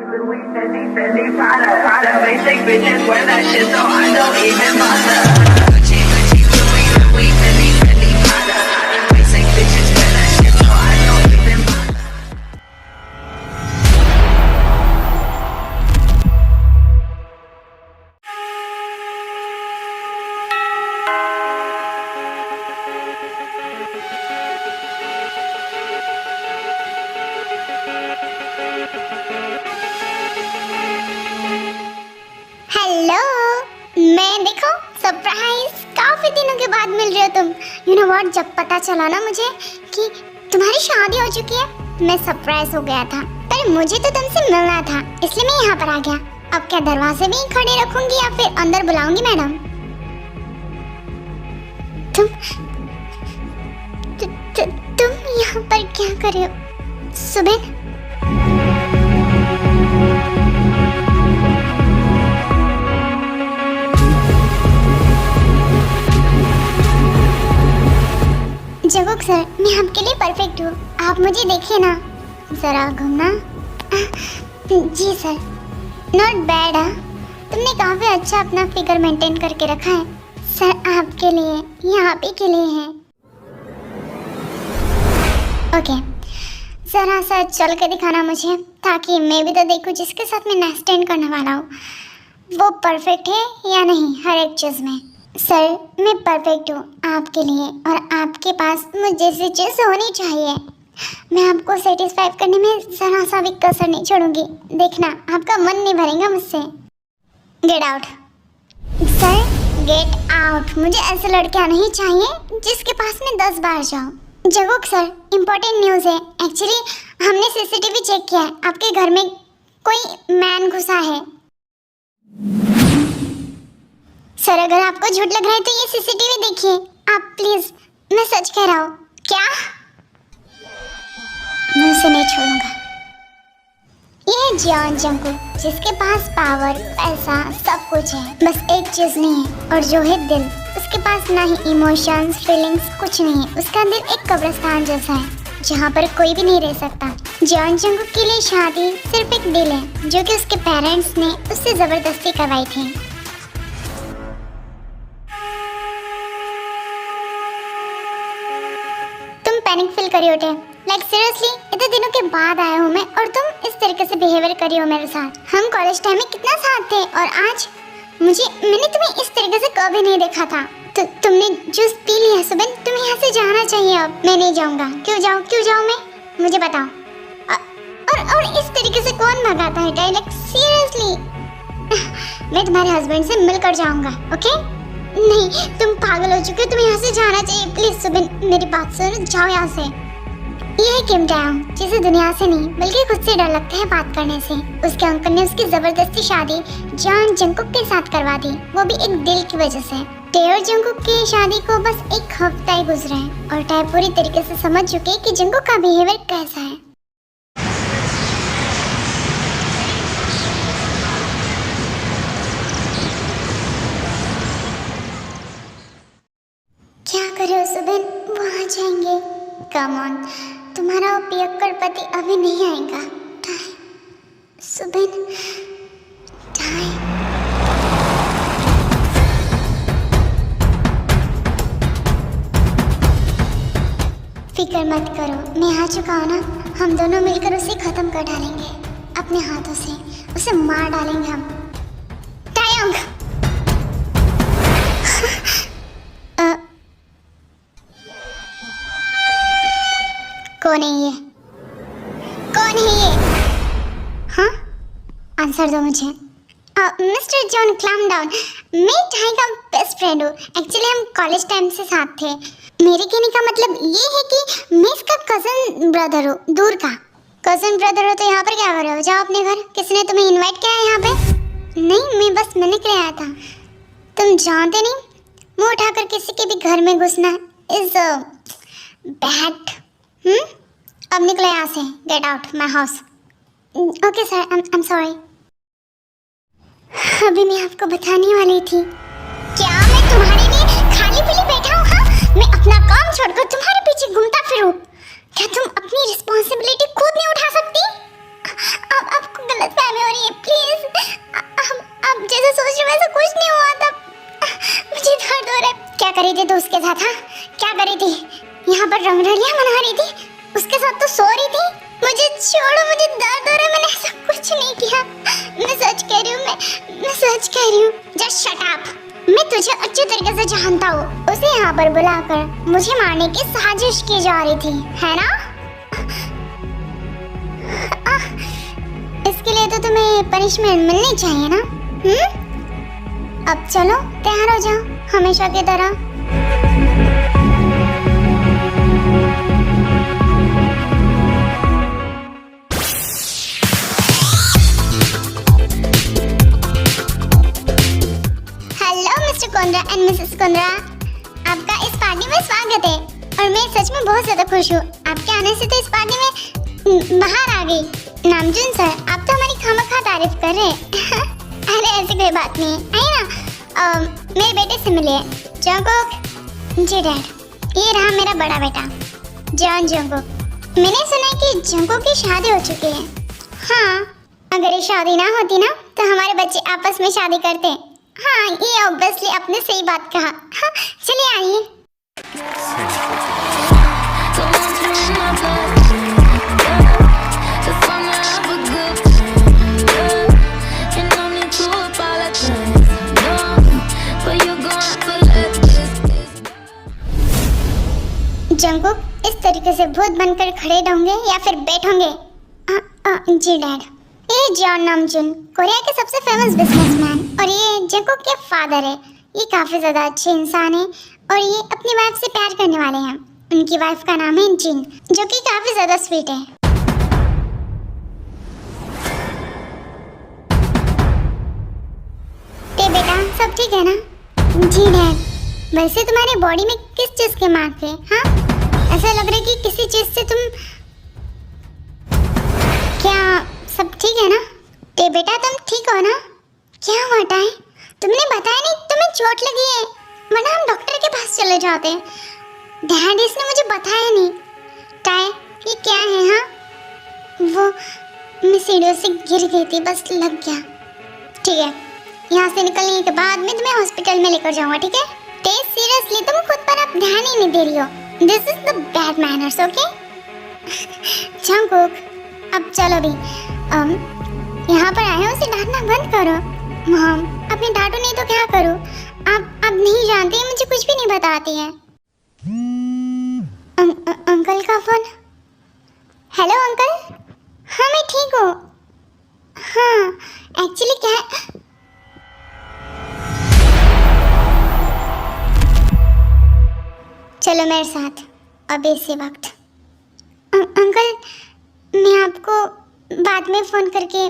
Louis, Fendi, Prada, basic bitches wear that shit, so I don't even bother. Gucci, Louis, Fendi, Prada, basic bitches wear that shit, so I don't even bother. Hello, मैं देखो surprise काफी दिनों के बाद मिल रहे हो तुम। You know what, जब पता चला ना मुझे कि तुम्हारी शादी हो चुकी है, मैं सरप्राइज हो गया था। पर मुझे तो तुमसे मिलना था, इसलिए मैं यहाँ पर आ गया। अब क्या दरवाजे में ही खड़े रखूंगी या फिर अंदर बुलाऊंगी मैडम? तुम यहाँ पर क्या कर रहे हो सुबह? जगोक सर, मैं आपके लिए परफेक्ट हूँ, आप मुझे देखिए ना, जरा घूमना। जी सर, नॉट बैड। तुमने काफी अच्छा अपना फिगर मेंटेन करके रखा है सर। आपके लिए, ये आप ही के लिए है। ओके, जरा सा चल के दिखाना मुझे, ताकि मैं भी तो देखूँ जिसके साथ मैं नेक्स्ट स्टैंड करने वाला हूँ वो परफेक्ट है या नहीं हर एक चीज़ में। सर, मैं परफेक्ट हूँ आपके लिए, और आपके पास मुझे जैसी चीज़ होनी चाहिए। मैं आपको सेटिस्फाई करने में ज़रा सा भी कसर नहीं छोड़ूंगी। देखना, आपका मन नहीं भरेगा मुझसे। Get out sir, get out. मुझे ऐसे लड़कियाँ नहीं चाहिए जिसके पास मैं 10 बार जाऊँ। जगोक सर, इम्पोर्टेंट न्यूज़ है। एक्चुअली हमने सीसीटीवी चेक किया है, आपके घर में कोई मैन घुसा है। सर, अगर आपको झूठ लग रहा है तो ये सीसीटीवी देखिए आप प्लीज। मैं सच कह रहा हूँ। क्या? मैं उसे नहीं छोड़ूंगा। ये जियोन जंगकुक, जिसके पास पावर, पैसा, सब कुछ है, बस एक चीज नहीं है, और जो है दिल। उसके पास ना ही इमोशंस, फीलिंग्स, कुछ नहीं है। उसका दिल एक कब्रिस्तान जैसा है, जहाँ पर कोई भी नहीं रह सकता। जियोन जंगकुक के लिए शादी सिर्फ एक दिल है, जो कि उसके पेरेंट्स ने उससे जबरदस्ती करवाई थी। पैनिक फील करी उठे, लाइक सीरियसली इतने दिनों के बाद आया हूँ मैं, और तुम इस तरीके से बिहेवियर करी हो मेरे साथ। हम कॉलेज टाइम में कितना साथ थे, और आज मैंने तुम्हें इस तरीके से कभी नहीं देखा था। तुमने जूस पी लिया सुबह, तुम्हें यहाँ से जाना चाहिए। अब मैं नहीं जाऊँगा। क्यों जाऊँ मैं? मुझे बताओ। और इस तरीके से कौन भगाता है? लाइक सीरियसली मैं तुम्हारे हस्बैंड से मिलकर जाऊँगा। ओके? नहीं, तुम पागल हो चुके हो, तुम्हें यहाँ से जाना चाहिए। प्लीज सुबिन, मेरी बात सुनो, जाओ यहाँ से। ये किम टाइम, जिसे दुनिया से नहीं बल्कि खुद से डर लगता है बात करने से। उसके अंकल ने उसकी जबरदस्ती शादी जियोन जंगकुक के साथ करवा दी, वो भी एक दिल की वजह से। टेओ जंगकुक की शादी को बस एक हफ्ता ही गुजरा है, और टाई पूरी तरीके से समझ चुके कि जंगकुक का बिहेवियर कैसा है। क्या करे सुबिन, वो आ जाएंगे। कम ऑन, तुम्हारा वो पियक्कड़ पति अभी नहीं आएगा। सुबिन, फिक्र मत करो, मैं आ चुका हूँ ना। हम दोनों मिलकर उसे खत्म कर डालेंगे अपने हाथों से, उसे मार डालेंगे हम। टायोंग कौन है ये? कौन है ये? हाँ, आंसर दो मुझे। Mister John, calm down. मैं टाई का बेस्ट फ्रेंड हूँ। एक्चुअली हम कॉलेज टाइम से साथ थे। मेरे कहने का मतलब ये है कि मैं इसका कजन ब्रदर हूँ, दूर का। कजन ब्रदर हो तो यहाँ पर क्या कर रहे हो? जाओ अपने घर। किसने तुम्हें इनवाइट किया है यहाँ पे? नहीं, मैं बस मिलने के लिए आया था। तुम जानते नहीं, मुँह उठाकर किसी के भी घर में घुसना इज बैड। अब निकलो यहाँ से। Get out my house. Okay sir, I am sorry. अभी मैं आपको बताने वाली थी। क्या मैं तुम्हारे लिए खाली पीली बैठा हूँ? हाँ, मैं अपना काम छोड़कर तुम्हारे पीछे घूमता फिरूं? क्या तुम अपनी रिस्पॉन्सिबिलिटी खुद नहीं उठा सकती? अब आपको गलतफहमी हो करी थी तू उसके साथ? हाँ, क्या करी थी? यहाँ पर रंगरलियां मना रही थी, उसके साथ तो सो रही थी। मुझे छोड़ो, मुझे दर्द हो रहा है, मैंने ऐसा कुछ नहीं किया। मैं सच कह रही हूँ, मैं सच कह रही हूँ। Just shut up. मैं तुझे अच्छे तरीके से जानता हूँ। उसे यहाँ पर बुलाकर मुझे मारने की साजिश की जा रही थी, है ना? इसके लिए तो तुम्हें पनिशमेंट मिलनी चाहिए ना? अब चलो तैयार हो जाओ हमेशा की तरह। कुंद्रा एंड मिसेस कुंद्रा, आपका इस पार्टी में स्वागत है और मैं सच में बहुत ज्यादा खुश हूँ। आपके आने से तो इस पार्टी में बाहर आ गई। नामजून सर, आप तो हमारी खामखा तारीफ कर रहे हैं। अरे ऐसी कोई बात नहीं है, आइए ना मेरे बेटे से मिलिए। जंगकुक। जी डैड, ये रहा मेरा बड़ा बेटा जॉन जंगकुक। मैंने सुना है कि जंगकुक की शादी हो चुकी है। हाँ, अगर ये शादी ना होती ना तो हमारे बच्चे आपस में शादी करते। हाँ, ये ऑब्वियसली आपने सही बात कहा। हाँ, चलिए आइए। जंगकुक, इस तरीके से भूत बनकर खड़े होंगे या फिर बैठोंगे? जी डैड। ये जॉन नामजून, कोरिया के सबसे फेमस बिजनेसमैन, और ये जंगकुक के फादर है। ये काफी ज्यादा अच्छे इंसान है और ये अपनी वाइफ से प्यार करने वाले हैं। उनकी वाइफ का नाम है जिन, जो कि काफी ज्यादा स्वीट है। ते बेटा, सब ठीक है ना? जी डैड। वैसे तुम्हारे बॉडी में किस चीज के मार्क है? हाँ, ऐसा लग रहा है कि किसी चीज से तुम, क्या सब ठीक है ना? ते बेटा, तुम ठीक हो ना? क्या हुआ टाई? तुमने बताया नहीं तुम्हें चोट लगी है, वरना हम डॉक्टर के पास चले जाते। डैड, इसने मुझे बताया नहीं। टाई, ये क्या है? हाँ, वो मैं सीढ़ियों से गिर गई थी, बस लग गया। ठीक है, यहाँ से निकलने के बाद मैं तुम्हें हॉस्पिटल में लेकर जाऊंगा, ठीक है? ते सीरियसली तुम खुद पर अब ध्यान ही नहीं दे रही हो। This is the bad manners, okay? Jungkook, अब चलो भी। यहाँ पर आए हो, उसे डांटना बंद करो। मॉम, अपने डांटो नहीं तो क्या करूँ? आप नहीं जानती, मुझे कुछ भी नहीं बताती है। अंकल का फोन। Hello uncle. हाँ, मैं ठीक हूँ। हाँ, एक्चुअली क्या है, चलो मेरे साथ अभी इसी वक्त। अंकल, मैं आपको बाद में फोन करके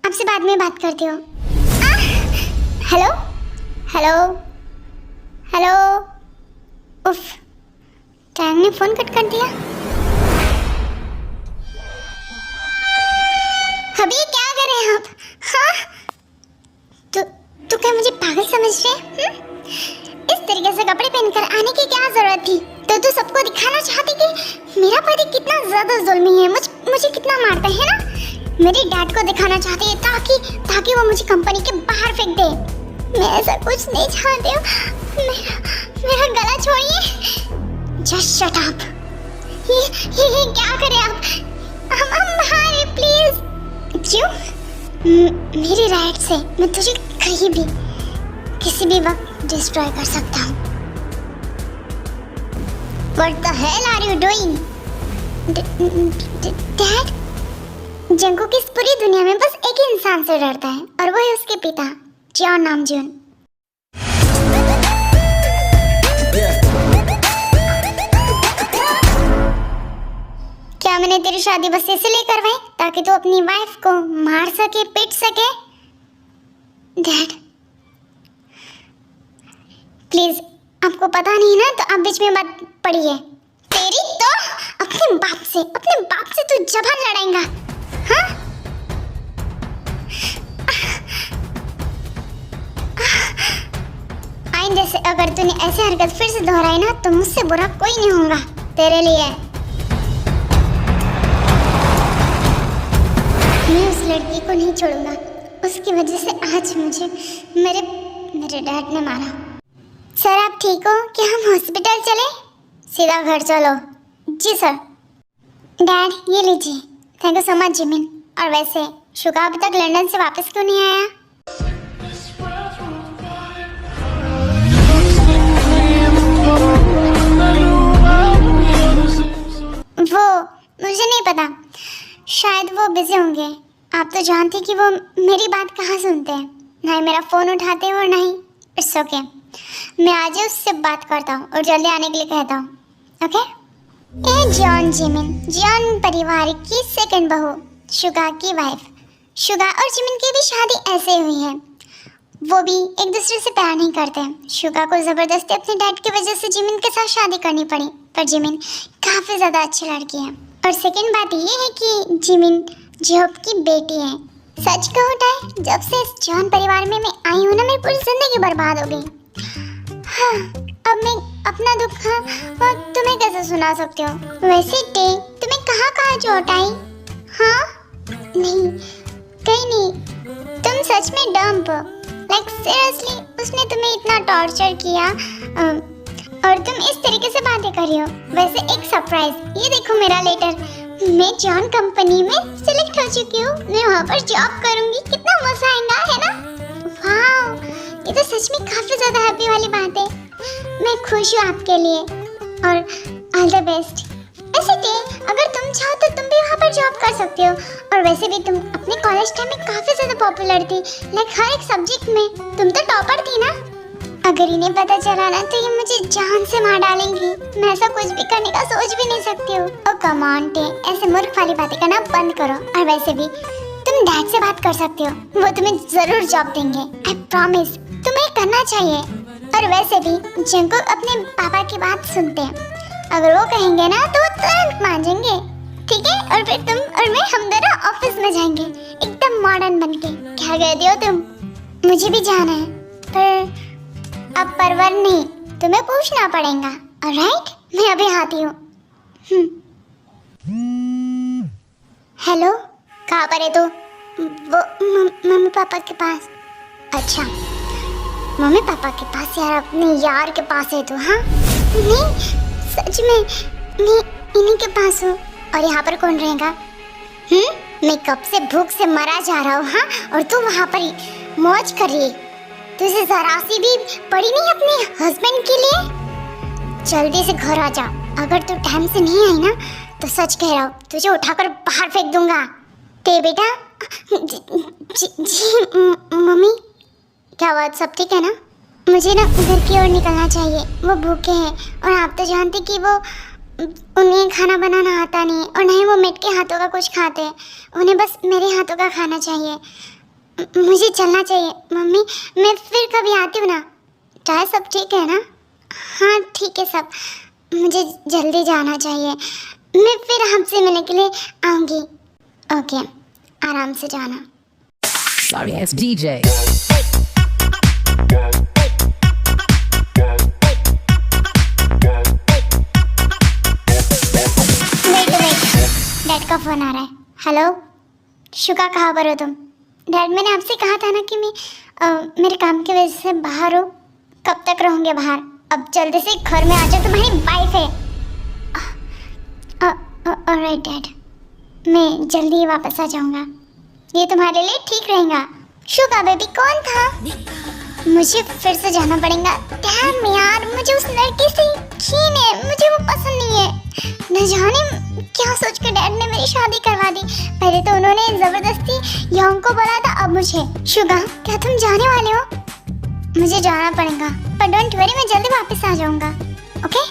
आपसे बाद में बात करती हूँ। Hello hello hello. उफ, टाइम ने फोन कट कर दिया। अभी क्या कर रहे हैं आप? हाँ, तू क्या मुझे पागल समझ रहे हैं? इस तरीके से कपड़े पहनकर आने की क्या जरूरत थी? तो तू सबको दिखाना चाहती कि मेरा पति कितना ज्यादा जुल्मी है, मुझे कितना मारता है ना? मेरे डैड को दिखाना चाहती है ताकि वो मुझे कंपनी के बाहर फेंक दे। मैं ऐसा कुछ नहीं चाहती हूँ। मेरा गला छोड़िए। Just shut up. ये क्या करें आप? हम बाहर, प्लीज। क्यों? मेरी राइट से मैं तुझे कहीं भी किसी भी वक्त डिस्ट्रॉय कर सकता हूँ। What the hell are you doing? Dad? Jungkook इस पूरी दुनिया में बस एक ही इंसान से डरता है और वो है उसके पिता, जॉन नामजून। क्या मैंने तेरी शादी बस इसलिए करवाई ताकि तू अपनी वाइफ को मार सके, पीट सके? डैड, प्लीज, आपको पता नहीं ना तो आप बीच में मत पड़िए। तेरी तो अपने बाप से तू जबान लड़ाएगा? हाँ? आइंदे से अगर तूने ऐसी हरकत फिर से दोहराई ना तो मुझसे बुरा कोई नहीं होगा तेरे लिए। मैं उस लड़की को नहीं छोड़ूंगा, उसकी वजह से आज मुझे मेरे डैड ने मारा। सर आप ठीक हो? क्या हम हॉस्पिटल चले? सीधा घर चलो। जी सर। डैड ये लीजिए। Thank you so much Jimin. और वैसे शुगा अभी तक लंदन से वापस क्यों नहीं आया? वो मुझे नहीं पता, शायद वो बिजी होंगे। आप तो जानती कि वो मेरी बात कहाँ सुनते हैं, ना ही मेरा फ़ोन उठाते हैं और ना ही। इट्स ओके, मैं आज ही उससे बात करता हूँ और जल्दी आने के लिए कहता हूँ। ओके? ए जॉन जिमिन, जॉन परिवार की सेकंड बहू, शुगा की वाइफ। शुगा और जिमिन की भी शादी ऐसे हुई है। वो भी एक दूसरे से प्यार नहीं करते। शुगा को ज़बरदस्ती अपने डैड की वजह से जिमिन के साथ शादी करनी पड़ी, पर जिमिन काफ़ी ज़्यादा अच्छी लड़की है। और सेकंड बात ये है कि जिमिन जॉब की बेटी है। सच कहूँ टाई, जब से इस जॉन परिवार में मैं आई हूँ ना, मेरी पूरी जिंदगी बर्बाद हो गई। हाँ, अब मैं अपना दुख और तुम्हें कैसे सुना सकती हो? वैसे टे तुम्हें कहाँ चोटाई? हाँ नहीं, कहीं नहीं। तुम सच में डम्प, लाइक सीरियसली उसने तुम्हें इतना टॉर्चर किया और तुम इस तरीके से बातें कर रही हो। वैसे एक सरप्राइज, ये देखो मेरा लेटर। मैं जॉन कंपनी में सिलेक्ट हो चुकी हूँ, मैं वहाँ पर जॉब करूँगी। कितना मजा आएगा, है ना? वाह, ये तो सच में काफी ज्यादा हैप्पी वाली बात है। मैं खुश हूँ आपके लिए और ऑल द बेस्ट। ऐसे थे, अगर तुम चाहो तो तुम भी वहाँ पर जॉब कर सकते हो। और वैसे भी तुम अपने कॉलेज टाइम में काफी ज्यादा पॉपुलर थी, लाइक हर एक सब्जेक्ट में तुम तो टॉपर थी ना। अगर इन्हें पता चला ना तो ये मुझे जान से मार डालेंगी। मैं ऐसा कुछ भी करने का सोच भी नहीं सकती हूँ। ओ कम ऑन टे, ऐसे मूर्ख वाली बातें करना बंद करो। और वैसे भी तुम डैड से बात कर सकते हो, वो तुम्हें जरूर जॉब देंगे। आई प्रॉमिस, तुम्हें करना चाहिए। और वैसे भी जंकुक अपने पापा की बात सुनते हैं, अगर वो कहेंगे ना तो वो तुरंत मान जाएंगे, ठीक है? और फिर तुम और मैं हम दोनों ऑफिस में जाएंगे एकदम मॉडर्न बनके। क्या कहती हो तुम? मुझे भी जाना है, पर अब परवर नहीं, तुम्हें पूछना पड़ेगा। ऑलराइट, मैं अभी आती हूँ। हेलो, कहाँ पर है तू? वो मम्मी पापा के पास। अच्छा, मम्मी पापा के पास? यार अपने यार के पास है तू? हाँ नहीं, सच में मैं इन्हीं के पास हूँ। और यहाँ पर कौन रहेगा? मैं कब से भूख से मरा जा रहा हूँ। हाँ, और तू वहाँ पर मौज कर रही है। तुझे जरा सी भी पड़ी नहीं अपने हस्बैंड के लिए? जल्दी से घर आ जा। अगर तू टाइम से नहीं आई ना तो सच कह रहा हूँ, तुझे उठाकर बाहर फेंक दूंगा। ते बेटा। जी मम्मी, क्या बात, सब ठीक है ना? मुझे ना घर की ओर निकलना चाहिए, वो भूखे हैं और आप तो जानते कि वो उन्हें खाना बनाना आता नहीं और नहीं वो मेट के हाथों का कुछ खाते हैं। उन्हें बस मेरे हाथों का खाना चाहिए। मुझे चलना चाहिए मम्मी, मैं फिर कभी आती हूँ ना। चाहे सब ठीक है ना? हाँ ठीक है सब, मुझे जल्दी जाना चाहिए। मैं फिर हमसे मिलने के लिए आऊँगी। ओके, आराम से जाना। Sorry ass DJ. डैड का फोन आ रहा है। हेलो शुका, कहाँ पर हो तुम? डैड, मैंने आपसे कहा था ना कि मैं मेरे काम की वजह से बाहर हूँ। कब तक रहोगे बाहर? अब जल्दी से घर में आ जाओ, तुम्हारी वाइफ है। ऑलराइट डैड, मैं जल्दी ही वापस आ जाऊँगा। ये तुम्हारे लिए ठीक रहेगा। शुका बेबी, कौन था? मुझे फिर से जाना पड़ेगा। डैम यार, मुझे उस लड़की से घिन है, मुझे वो पसंद नहीं है। न जाने क्या सोचकर डैड ने मेरी शादी करवा दी। पहले तो उन्होंने जबरदस्ती योंग को बोला था, अब मुझे। शुगा, क्या तुम जाने वाले हो? मुझे जाना पड़ेगा, पर डोंट वरी, मैं जल्दी वापस आ जाऊंगा। ओके?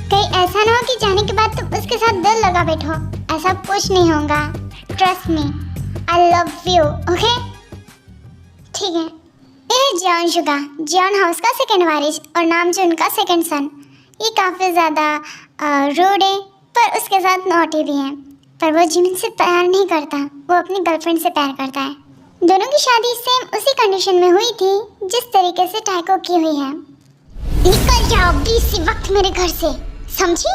कहीं ऐसा ना हो कि जाने के बाद तुम उसके साथ दिल लगा बैठो। ऐसा कुछ नहीं होगा, trust me, I love you. Okay, ठीक है। ए जॉन शुगा, जॉन हाउस का सेकंड वारिस और नाम जो उनका सेकंड सन। ये काफ़ी ज़्यादा रूड है, पर उसके साथ नॉटी भी है। पर वो जिमिन से प्यार नहीं करता, वो अपनी गर्लफ्रेंड से प्यार करता है। दोनों की शादी सेम उसी कंडीशन में हुई थी जिस तरीके से टाइको की हुई है। निकल जाओ इसी वक्त मेरे घर से, समझी?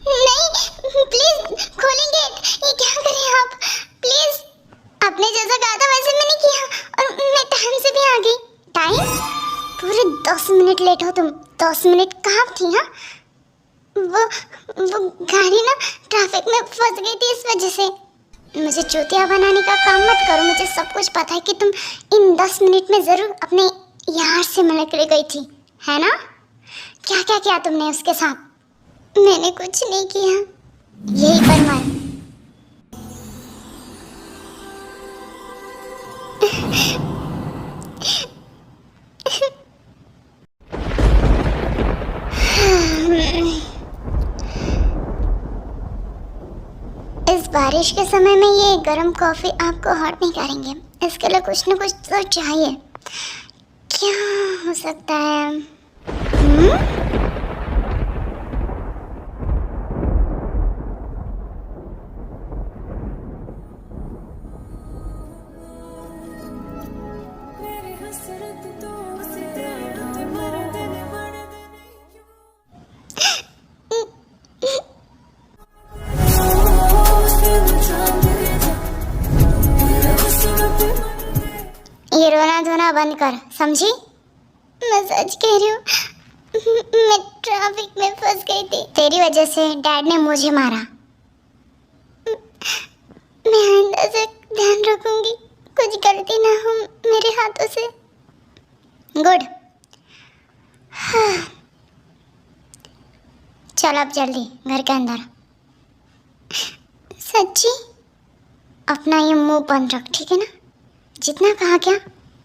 नहीं प्लीज खोलें गेट। ये क्या करें आप, प्लीज। आपने जैसा कहा था वैसे मैंने किया और मैं टाइम से भी आ गई। टाइम? पूरे 10 मिनट लेट हो तुम। 10 मिनट कहाँ थी? हाँ, वो गाड़ी ना ट्रैफिक में फंस गई थी, इस वजह से। मुझे चूतिया बनाने का काम मत करो, मुझे सब कुछ पता है कि तुम इन 10 मिनट में ज़रूर अपने यार से मिलने के लिए गई थी, है ना? क्या क्या किया तुमने उसके साथ? मैंने कुछ नहीं किया, यही पर मर। इस बारिश के समय में ये गर्म कॉफ़ी आपको हॉट नहीं करेंगे, इसके लिए कुछ न कुछ तो चाहिए। क्या हो सकता है? ये रोना धोना बंद कर, समझी? मैं सच कह रही हूँ, मैं ट्रैफिक में फंस गई थी। तेरी वजह से डैड ने मुझे मारा। मैं आइंदा से ध्यान रखूंगी, कुछ गलती ना हो मेरे हाथों से। गुड। हाँ। चल अब जल्दी घर के अंदर। सच्ची? अपना ये मुंह बंद रख, ठीक है ना? जितना कहा क्या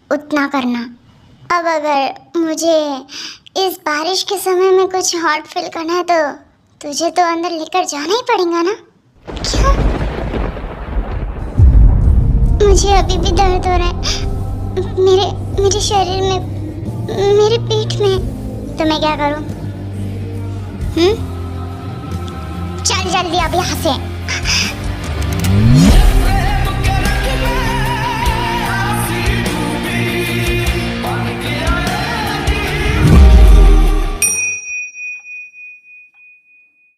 उतना करना। अब अगर मुझे इस बारिश के समय में कुछ हॉट फील करना है तो तुझे तो अंदर लेकर जाना ही पड़ेगा ना? क्या? मुझे अभी भी दर्द हो रहा है मेरे शरीर में, मेरे पीठ में। तो मैं क्या करूं? चल जल्दी अब यहाँ से।